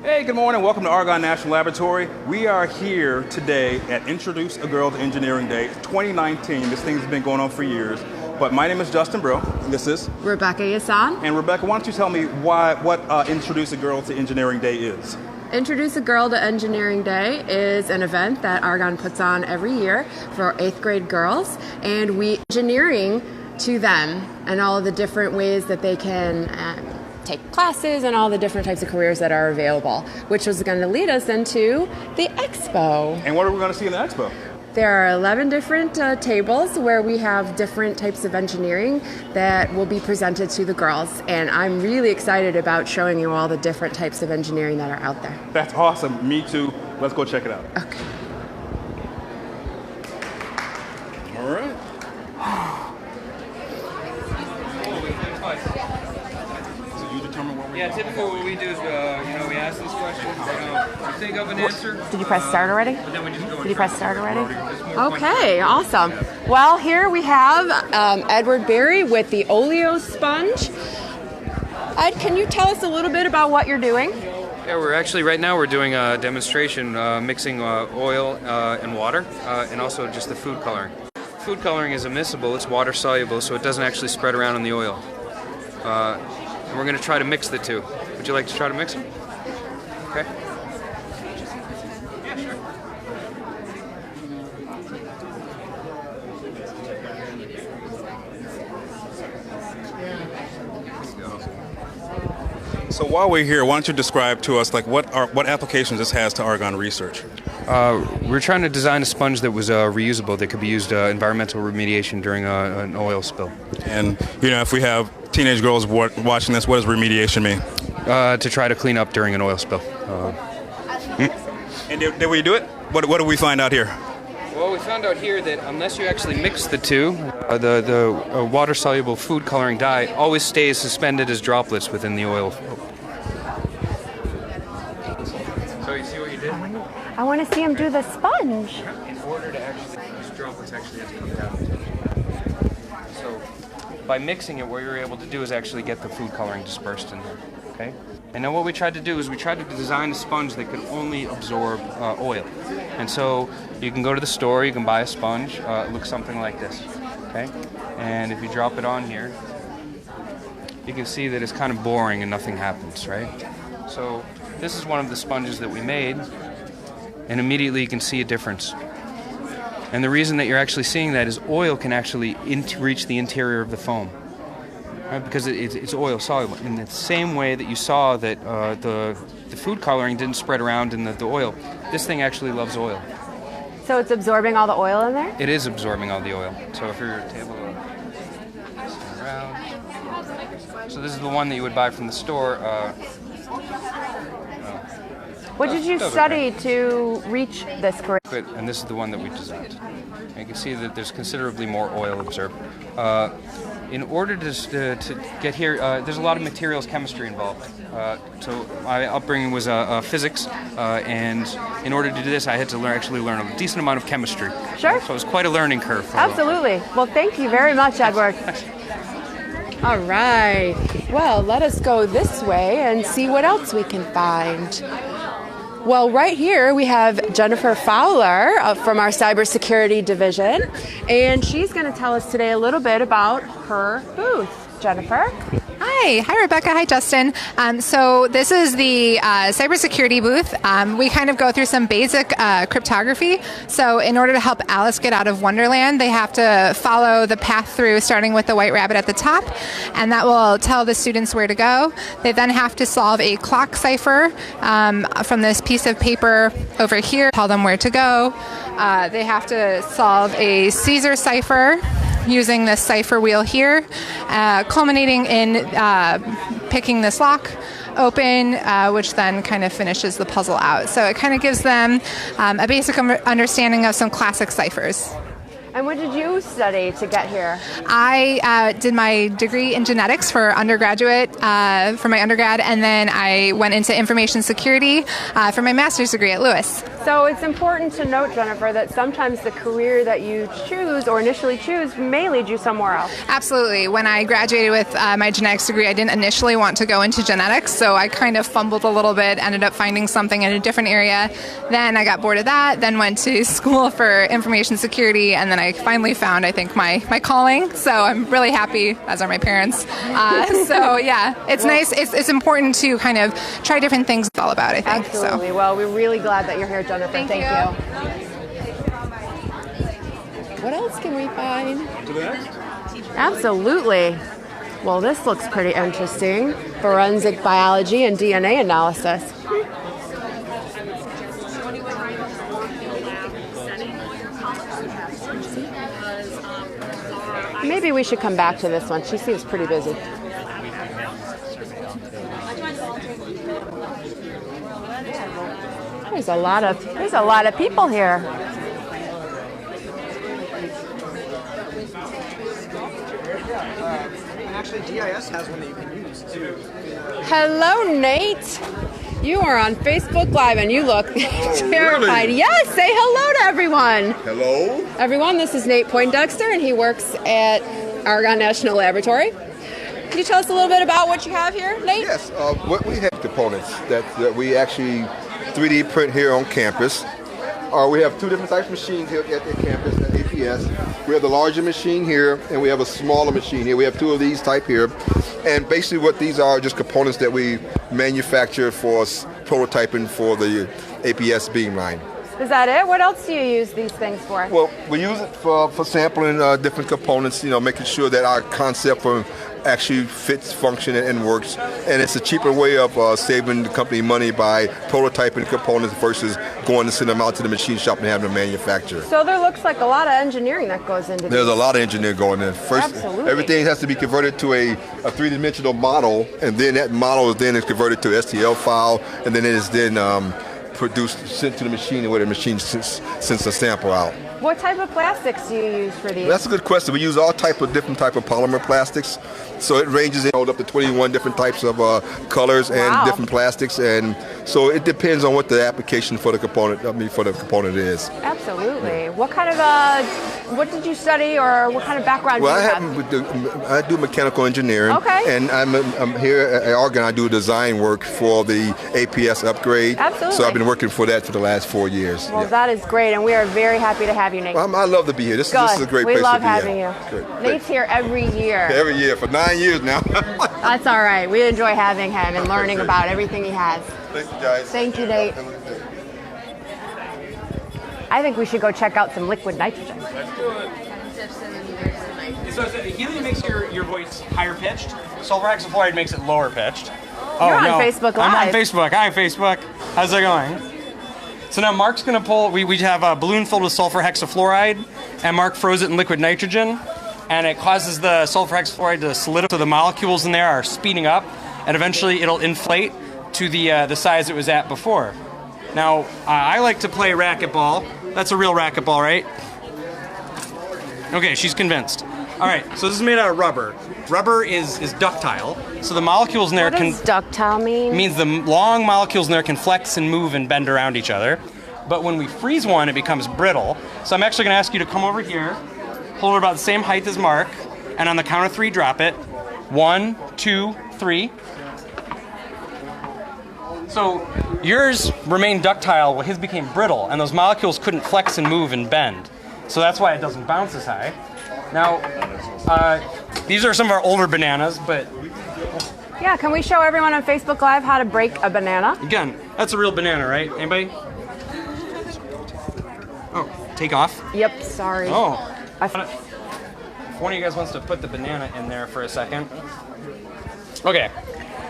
Hey, good morning. Welcome to Argonne National Laboratory. We are here today at Introduce a Girl to Engineering Day 2019. This thing's been going on for years. But my name is Justin Brill. This is Rebecca Yassan. And Rebecca, why don't you tell me what Introduce a Girl to Engineering Day is? Introduce a Girl to Engineering Day is an event that Argonne puts on every year for 8th grade girls, and we engineering to them and all the different ways that they can take classes and all the different types of careers that are available, which was going to lead us into the expo. And what are we going to see in the expo? There are 11 different tables where we have different types of engineering that will be presented to the girls, and I'm really excited about showing you all the different types of engineering that are out there. That's awesome. Me too. Let's go check it out. Okay. All right. Yeah, typically what we do is, we ask these questions, we think of an answer. Did you press start already? But then we just go. Did you press start already? Okay, awesome. Well, here we have Edward Berry with the Oleo sponge. Ed, can you tell us a little bit about what you're doing? Yeah, right now we're doing a demonstration mixing oil and water, and also just the food coloring. Food coloring is immiscible, it's water soluble, so it doesn't actually spread around in the oil. And we're going to try to mix the two. Would you like to try to mix them? Okay. Yeah, sure. So while we're here, why don't you describe to us what applications this has to Argonne research? We're trying to design a sponge that was reusable, that could be used environmental remediation during an oil spill. And if we have teenage girls watching this, what does remediation mean? To try to clean up during an oil spill. And did we do it? What did we find out here? Well, we found out here that unless you actually mix the two, the water-soluble food coloring dye always stays suspended as droplets within the oil. So you see what you did? I want to see him do the sponge. In order to actually, these droplets actually have to come down. So by mixing it, what you're able to do is actually get the food coloring dispersed in there. Okay? And then what we tried to do is we tried to design a sponge that could only absorb oil. And so you can go to the store, you can buy a sponge. It looks something like this. Okay? And if you drop it on here, you can see that it's kind of boring and nothing happens, right? So this is one of the sponges that we made, and immediately you can see a difference. And the reason that you're actually seeing that is oil can actually reach the interior of the foam. Right, because it's oil soluble. In the same way that you saw that the food coloring didn't spread around in the oil, this thing actually loves oil. So it's absorbing all the oil in there? It is absorbing all the oil. So if your table around, so this is the one that you would buy from the store. What did you study to reach this career? And this is the one that we designed. And you can see that there's considerably more oil absorbed. In order to get here, there's a lot of materials chemistry involved. So my upbringing was physics, and in order to do this, I had to actually learn a decent amount of chemistry. Sure. So it was quite a learning curve. Absolutely. Well, thank you very much, Edward. All right. Well, let us go this way and see what else we can find. Well, right here we have Jennifer Fowler from our cybersecurity division, and she's going to tell us today a little bit about her booth. Jennifer? Hi, Rebecca. Hi, Justin. So this is the cybersecurity booth. We kind of go through some basic cryptography. So in order to help Alice get out of Wonderland, they have to follow the path through, starting with the white rabbit at the top, and that will tell the students where to go. They then have to solve a clock cipher from this piece of paper over here, tell them where to go. They have to solve a Caesar cipher using this cipher wheel here, culminating in picking this lock open, which then kind of finishes the puzzle out. So it kind of gives them a basic understanding of some classic ciphers. And what did you study to get here? I did my degree in genetics for undergraduate, for my undergrad, and then I went into information security for my master's degree at Lewis. So it's important to note, Jennifer, that sometimes the career that you choose or initially choose may lead you somewhere else. Absolutely. When I graduated with my genetics degree, I didn't initially want to go into genetics, so I kind of fumbled a little bit, ended up finding something in a different area. Then I got bored of that, then went to school for information security, and then I finally found, I think, my calling. So I'm really happy, as are my parents. So yeah, it's nice. It's important to kind of try different things. It's all about, I think. Absolutely. So. Well, we're really glad that you're here, Jennifer. Thank you. What else can we find? To the next. Absolutely. Well, this looks pretty interesting. Forensic biology and DNA analysis. Maybe we should come back to this one. She seems pretty busy. There's a lot of people here. Actually, DIS has one that you can use too. Hello, Nate. You are on Facebook Live and you look terrified. Really? Yes, say hello to everyone. Hello? Everyone, this is Nate Poindexter and he works at Argonne National Laboratory. Can you tell us a little bit about what you have here, Nate? Yes, what we have components that we actually 3D print here on campus. We have two different types of machines here at the campus at APS. We have the larger machine here and we have a smaller machine here. We have two of these type here. And basically what these are just components that we manufacture for prototyping for the APS beamline. Is that it? What else do you use these things for? Well, we use it for sampling different components, making sure that our concept actually fits, function, and works. And it's a cheaper way of saving the company money by prototyping components versus going to send them out to the machine shop and having them manufacture. So there looks like a lot of engineering that goes into There's these. a lot of engineering going in. First, Absolutely. everything has to be converted to a three-dimensional model, and then that model is converted to STL file, and then it is produced, sent to the machine, and where the machine sends a sample out. What type of plastics do you use for these? That's a good question. We use all different type of polymer plastics. So it ranges in up to 21 different types of colors and Wow. different plastics, and so it depends on what the application for the component is. Absolutely. What kind of what did you study, or what kind of background Well, do you have? I do mechanical engineering. Okay. And I'm here at Argonne. I do design work for the APS upgrade. Absolutely. So I've been working for that for the last 4 years. Well, Yeah. that is great, and we are very happy to have you, Nate. I love to be here. This is a great we place love to be having at. you. Great. Nate's here every year. Every year for 9 years now. That's all right. We enjoy having him and learning about everything he has. Thank you, guys. Thank you, Nate. I think we should go check out some liquid nitrogen. So helium makes your voice higher pitched. Sulfur hexafluoride makes it lower pitched. You're on Facebook I'm on Live. Facebook. Hi, Facebook. How's it going? So now Mark's going to pull. We have a balloon filled with sulfur hexafluoride, and Mark froze it in liquid nitrogen, and it causes the sulfur hexafluoride to solidify. So the molecules in there are speeding up, and eventually it'll inflate to the size it was at before. Now I like to play racquetball. That's a real racquetball, right? Okay, she's convinced. All right, so this is made out of rubber. Rubber is ductile, so the molecules in there What does ductile mean? means the long molecules in there can flex and move and bend around each other. But when we freeze one, it becomes brittle. So I'm actually going to ask you to come over here, hold it about the same height as Mark, and on the count of 3, drop it. 1, 2, 3. So yours remained ductile, while his became brittle, and those molecules couldn't flex and move and bend. So that's why it doesn't bounce as high. Now, these are some of our older bananas, but Yeah, can we show everyone on Facebook Live how to break a banana? again, that's a real banana, right? Anybody? Oh, take off. Yep, sorry. Oh. I- If one of you guys wants to put the banana in there for a second. Okay,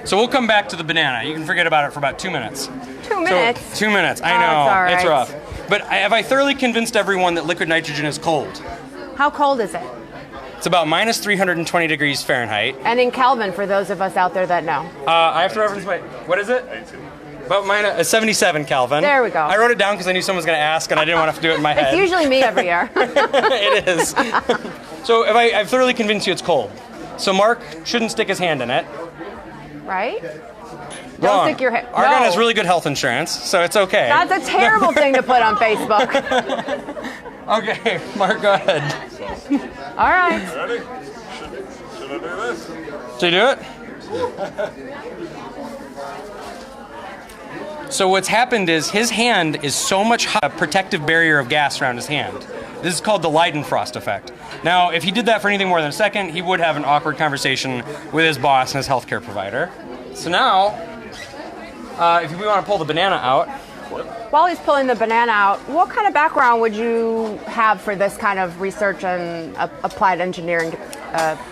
so we'll come back to the banana. You can forget about it for about 2 minutes. 2 minutes. So, 2 minutes, I Oh, know, it's all right. it's rough. But have I thoroughly convinced everyone that liquid nitrogen is cold? How cold is it? It's about minus 320 degrees Fahrenheit. And in Kelvin, for those of us out there that know. I have to reference what is it? About minus 77 Kelvin. There we go. I wrote it down because I knew someone was going to ask, and I didn't want to have to do it in my head. It's usually me every year. It is. So if I've thoroughly convinced you it's cold. So Mark shouldn't stick his hand in it. Right? Wrong. Don't stick your hand. Argonne No. has really good health insurance, so it's okay. That's a terrible thing to put on Facebook. Okay, Mark, go ahead. All right. Ready? Should I do this? Should you do it? So what's happened is his hand is so much a protective barrier of gas around his hand. This is called the Leidenfrost effect. Now, if he did that for anything more than a second, he would have an awkward conversation with his boss and his healthcare provider. So now, if we want to pull the banana out. While he's pulling the banana out, what kind of background would you have for this kind of research and applied engineering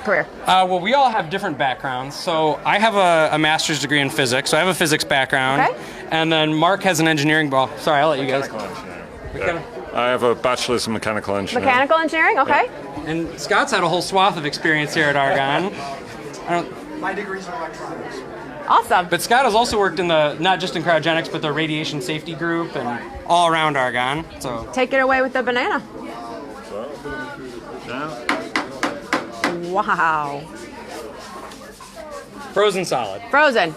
career? Well, we all have different backgrounds. So I have a master's degree in physics, so I have a physics background. Okay. And then Mark has an engineering, well, sorry, I'll let you guys. Mechanical engineering. Yeah. I have a bachelor's in mechanical engineering. Mechanical engineering? Okay. And Scott's had a whole swath of experience here at Argonne. My degree's in electronics. Awesome. But Scott has also worked in not just in cryogenics, but the radiation safety group and all around Argonne. So Take it away with the banana. Wow. frozen solid. Frozen.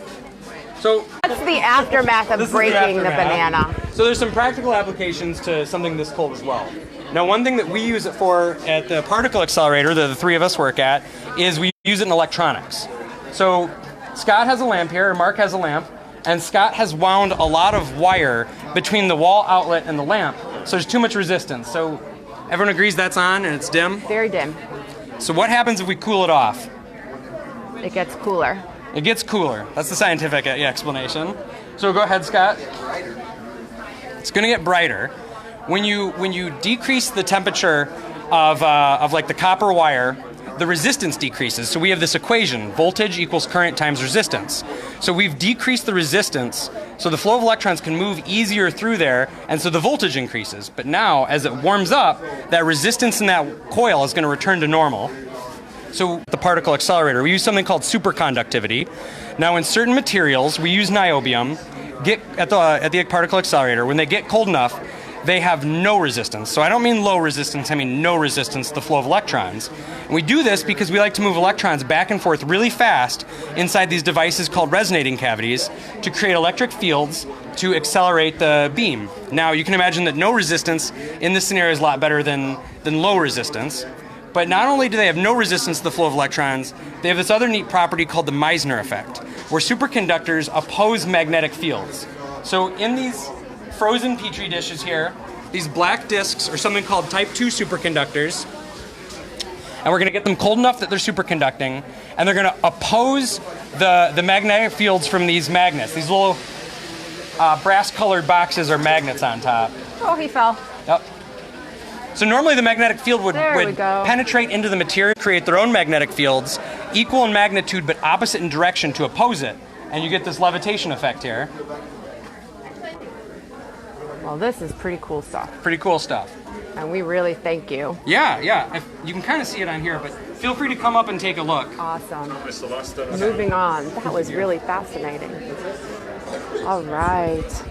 So That's the aftermath of This is the breaking the aftermath. banana. So there's some practical applications to something this cold as well. Now, one thing that we use it for at the particle accelerator that the three of us work at is we use it in electronics. So Scott has a lamp here, and Mark has a lamp, and Scott has wound a lot of wire between the wall outlet and the lamp, so there's too much resistance. So everyone agrees that's on and it's dim? Very dim. So what happens if we cool it off? It gets cooler. It gets cooler. That's the scientific explanation. So go ahead, Scott. It's going to get brighter. When you decrease the temperature of like the copper wire, the resistance decreases. So we have this equation: voltage equals current times resistance. So we've decreased the resistance, so the flow of electrons can move easier through there, and so the voltage increases. But now, as it warms up, that resistance in that coil is going to return to normal. So the particle accelerator, we use something called superconductivity. Now, in certain materials, we use niobium. At the particle accelerator, when they get cold enough, they have no resistance. So I don't mean low resistance, I mean no resistance to the flow of electrons. And we do this because we like to move electrons back and forth really fast inside these devices called resonating cavities to create electric fields to accelerate the beam. Now, you can imagine that no resistance in this scenario is a lot better than low resistance. But not only do they have no resistance to the flow of electrons, they have this other neat property called the Meissner effect, where superconductors oppose magnetic fields. So in these frozen Petri dishes here, these black discs are something called type 2 superconductors, and we're going to get them cold enough that they're superconducting, and they're going to oppose the magnetic fields from these magnets. These little brass-colored boxes are magnets on top. Oh, he fell. Yep. So normally the magnetic field would There we go. penetrate into the material, create their own magnetic fields, equal in magnitude but opposite in direction to oppose it. And you get this levitation effect here. Well, this is pretty cool stuff. Pretty cool stuff. And we really thank you. Yeah. You can kind of see it on here, but feel free to come up and take a look. Awesome. Moving on. That was really fascinating. All right.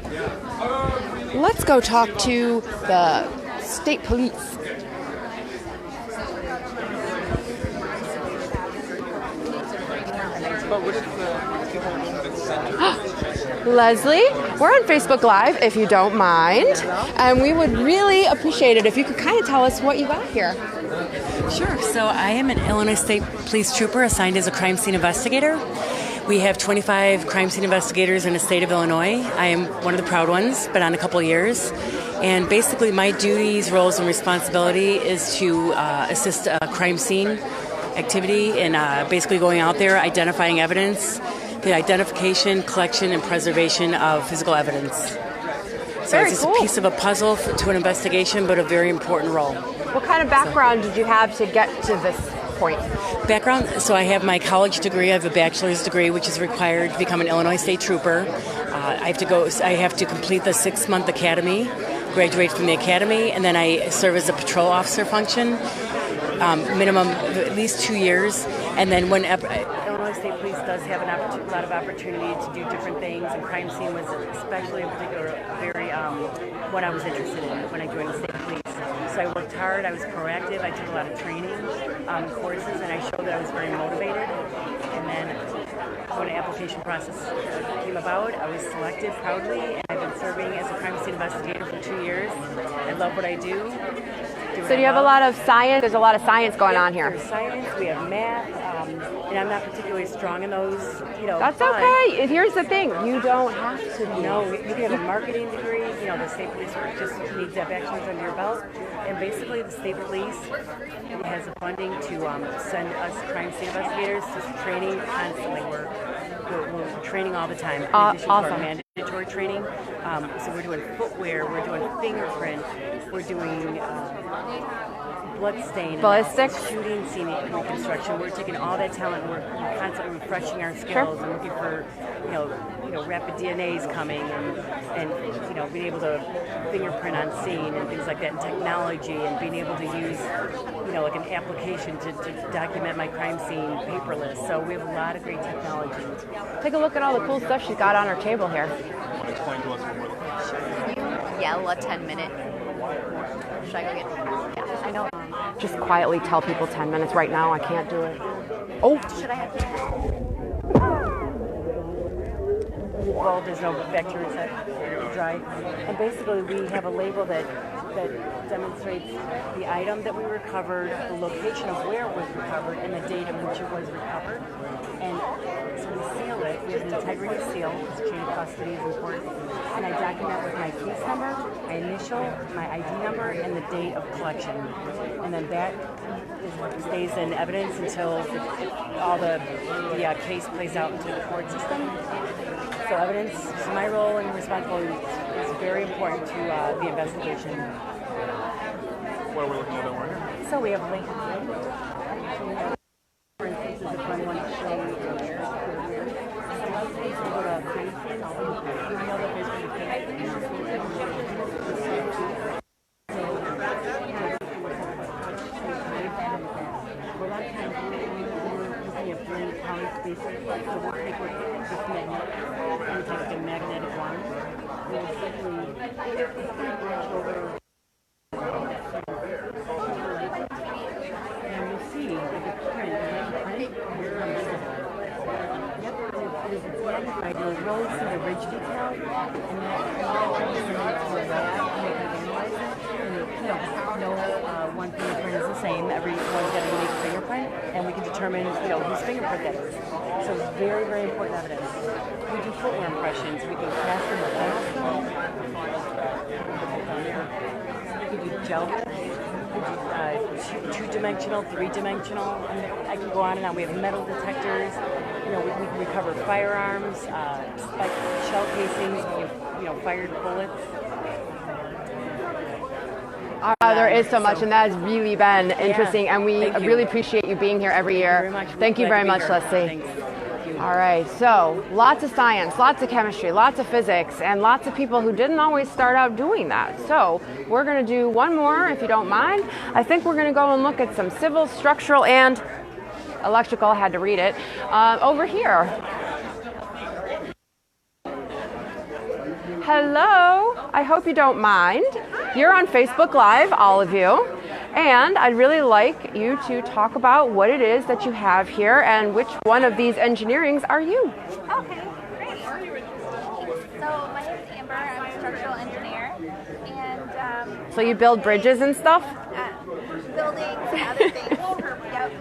Let's go talk to the state police. Leslie, we're on Facebook Live, if you don't mind, and we would really appreciate it if you could kind of tell us what you got here. Sure. So I am an Illinois State Police Trooper assigned as a crime scene investigator. We have 25 crime scene investigators in the state of Illinois. I am one of the proud ones, been on a couple of years. And basically my duties, roles, and responsibility is to assist a crime scene activity and basically going out there, identifying evidence, the identification, collection, and preservation of physical evidence. So Very it's just cool. a piece of a puzzle to an investigation, but a very important role. What kind of background did you have to get to this point? Background, so I have my college degree. I have a bachelor's degree, which is required to become an Illinois State Trooper. I have to complete the 6-month academy, graduate from the academy, and then I serve as a patrol officer function. minimum of at least 2 years. And then when Illinois State Police does have a lot of opportunity to do different things, and crime scene was especially in particular very what I was interested in when I joined the state police. So I worked hard, I was proactive, I took a lot of training courses, and I showed that I was very motivated. And then when the application process came about, I was selected proudly, and I've been serving as a crime scene investigator for 2 years. I love what I do. So do you have a lot of science? There's a lot of science going on here. There's science, we have math, and I'm not particularly strong in those, That's okay. Here's the thing, you don't have to be. No, you can have a marketing degree, the state police work just needs that bachelor's under your belt. And basically the state police has the funding to send us crime scene investigators to training constantly. We're training all the time. In addition to our mandatory training. So we're doing footwear, we're doing fingerprint, we're doing blood stain, ballistics, shooting scene reconstruction. We're taking all that talent and we're constantly refreshing our skills and looking for, rapid DNA's coming and being able to fingerprint on scene and things like that, and technology, and being able to use, like an application to document my crime scene paperless. So we have a lot of great technology. Take a look at all the cool stuff she's got on her table here. Explain to us what we're looking at. Yell a 10-minute. Should I go get it? Yeah, I know. Just quietly tell people 10 minutes right now. I can't do it. Oh. Should I have to? Well, there's no bacteria that dry. And basically we have a label that demonstrates the item that we recovered, the location of where it was recovered, and the date in which it was recovered. And so we seal it. We have an integrity seal, because chain of custody is important. And I document with my case number, my initial, my ID number, and the date of collection. And then that stays in evidence until all the case plays out into the court system. So evidence, so my role and responsibility is very important to the investigation. What are we looking at over here? So we have Lincoln. For instance, is a fun one to show you. Spaces, so we'll take this magnet and take the magnetic wand. We'll simply over, and you'll see that the print, it is magnified. You'll really see the ridge detail, and that to the lab and they can analyze it. And one fingerprint is the same. Everyone's got a unique fingerprint, and we can determine whose fingerprint that is. So it's very, very important evidence. We do footwear impressions. We can cast them with pencil. We do gel. We do two-dimensional, three-dimensional. I can go on and on. We have metal detectors. We can recover firearms, shell casings, fired bullets. There is so much, and that has really been interesting, and we really appreciate you being here every year. Thank you very much, Leslie. All right, so lots of science, lots of chemistry, lots of physics, and lots of people who didn't always start out doing that. So we're going to do one more, if you don't mind. I think we're going to go and look at some civil, structural, and electrical. I had to read it. Over here. Hello, I hope you don't mind. You're on Facebook Live, all of you, and I'd really like you to talk about what it is that you have here and which one of these engineerings are you. Okay, great. So my name is Amber, I'm a structural engineer, and so you build bridges and stuff? Buildings and other things. Yep.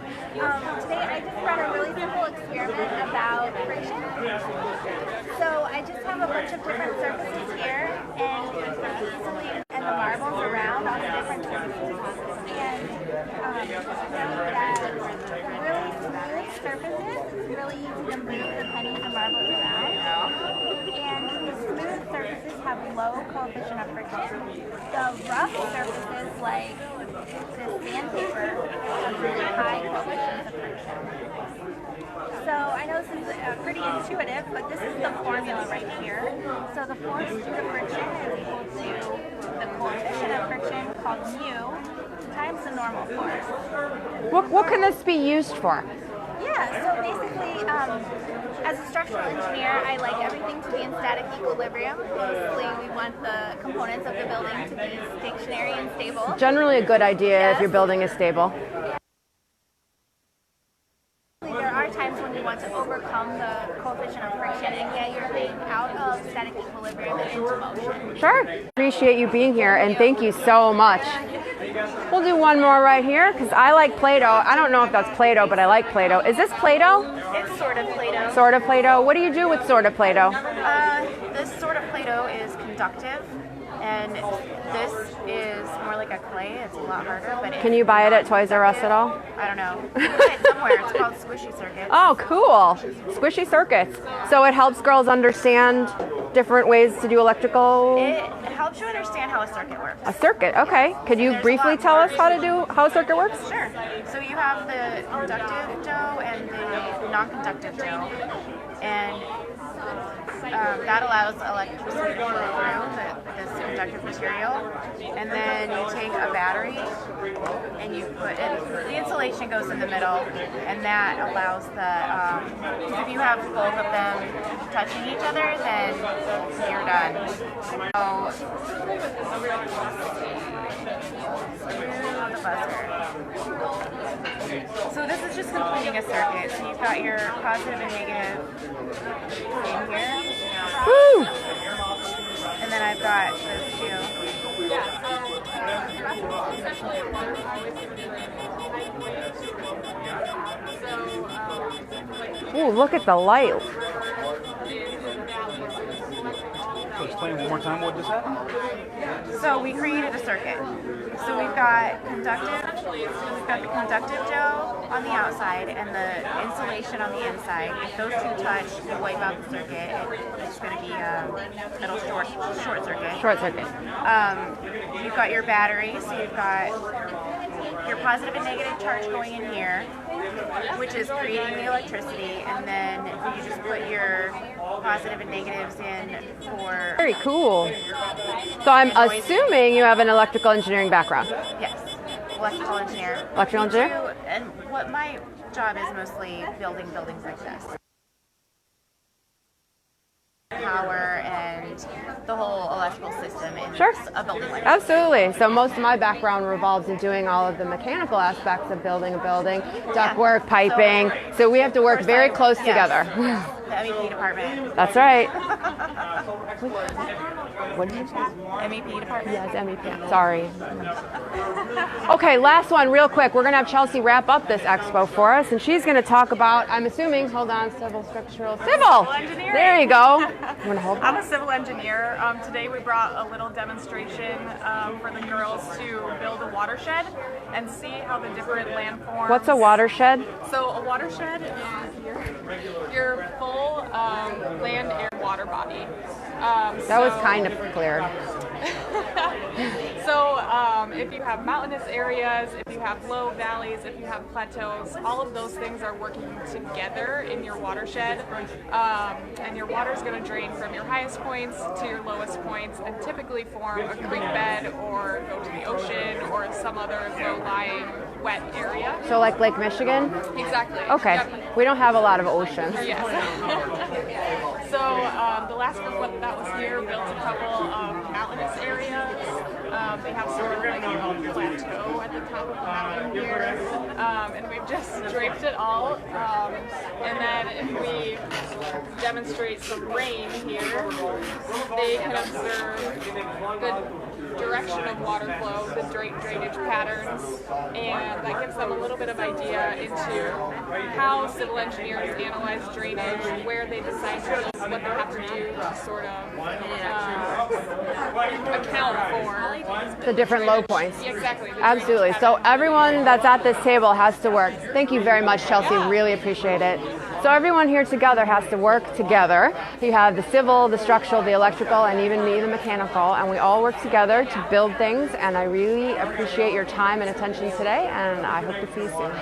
Today I just ran a really simple experiment about friction. So I just have a bunch of different surfaces here, and the marbles around on the different surfaces. And that really smooth surfaces, it's really easy to move the pennies and marbles around. And the smooth surfaces have low coefficient of friction. The rough surfaces, like this sandpaper, have really high coefficient of friction. So I know this is pretty intuitive, but this is the formula right here. So the force due to friction is equal to the coefficient of friction called mu times than normal floors. What can this be used for? Yeah, so basically, as a structural engineer, I like everything to be in static equilibrium. Basically, we want the components of the building to be stationary and stable. Generally a good idea if your building is stable. There are times when you want to overcome the coefficient of friction and get your thing out of static equilibrium and into motion. Sure. Appreciate you being here, and thank you so much. We'll do one more right here because I like Play-Doh. I don't know if that's Play-Doh, but I like Play-Doh. Is this Play-Doh? It's sort of Play-Doh. Sort of Play-Doh. What do you do with sort of Play-Doh? This sort of Play-Doh is conductive, and this is more like a clay. It's a lot harder, but Can you buy it at Toys R Us at all? I don't know. You can buy it somewhere. It's called Squishy Circuit. Oh, cool. Squishy circuits. So it helps girls understand different ways to do electrical. It helps you understand how a circuit works. A circuit, okay. Could you briefly tell us how a circuit works? Sure. So you have the conductive dough and the non-conductive dough, and that allows electricity to flow through this conductive material. And then you take a battery and you put it, the insulation goes in the middle, and that allows if you have both of them touching each other, then you're done. So this is just completing a circuit. So you've got your positive and negative in here. Woo! And then I've got those two. Ooh, look at the light. So explain one more time what just happened. So we created a circuit. So we've got the conductive dough on the outside and the insulation on the inside. If those two touch, you wipe out the circuit. It's going to be it'll short circuit. Short circuit. You've got your battery, so you've got your positive and negative charge going in here, which is creating the electricity, and then you just put your positive and negatives in for... Very cool. So I'm assuming you have an electrical engineering background. Yes, electrical engineer. Electrical engineer? And what my job is mostly building buildings like this. Power and the whole electrical system in a building like this. Absolutely. So most of my background revolves in doing all of the mechanical aspects of building a building, ductwork, piping. So we have to work very close together. The MEP department. That's right. What did you say? MEP department. Yes, MEP. Sorry. Okay, last one real quick. We're going to have Chelsea wrap up this expo for us, and she's going to talk about, I'm assuming, hold on, civil. Engineering. There you go. I'm a civil engineer. Today we brought a little demonstration for the girls to build a watershed and see how the different landforms... What's a watershed? So a watershed is your full land, air, water body. That was kind of clear. So if you have mountainous areas, if you have low valleys, if you have plateaus, all of those things are working together in your watershed. And your water is going to drain from your highest points to your lowest points and typically form a creek bed or go to the ocean or some other low-lying wet area. So like Lake Michigan? Exactly. Okay. Yep. We don't have a lot of oceans. Yes. So the last group that was here built a couple of mountainous areas. They have sort of like a plateau at the top of the mountain here. And we've just draped it all. And then if we demonstrate some rain here, they can observe the direction of water flow, the drainage patterns, and that gives them a little bit of idea into how civil engineers analyze drainage, where they decide to build, what they have to do to sort of account for the different low points. Exactly. Absolutely. So everyone that's at this table has to work. Thank you very much, Chelsea. Really appreciate it. So everyone here together has to work together. You have the civil, the structural, the electrical, and even me, the mechanical, and we all work together to build things, and I really appreciate your time and attention today, and I hope to see you soon.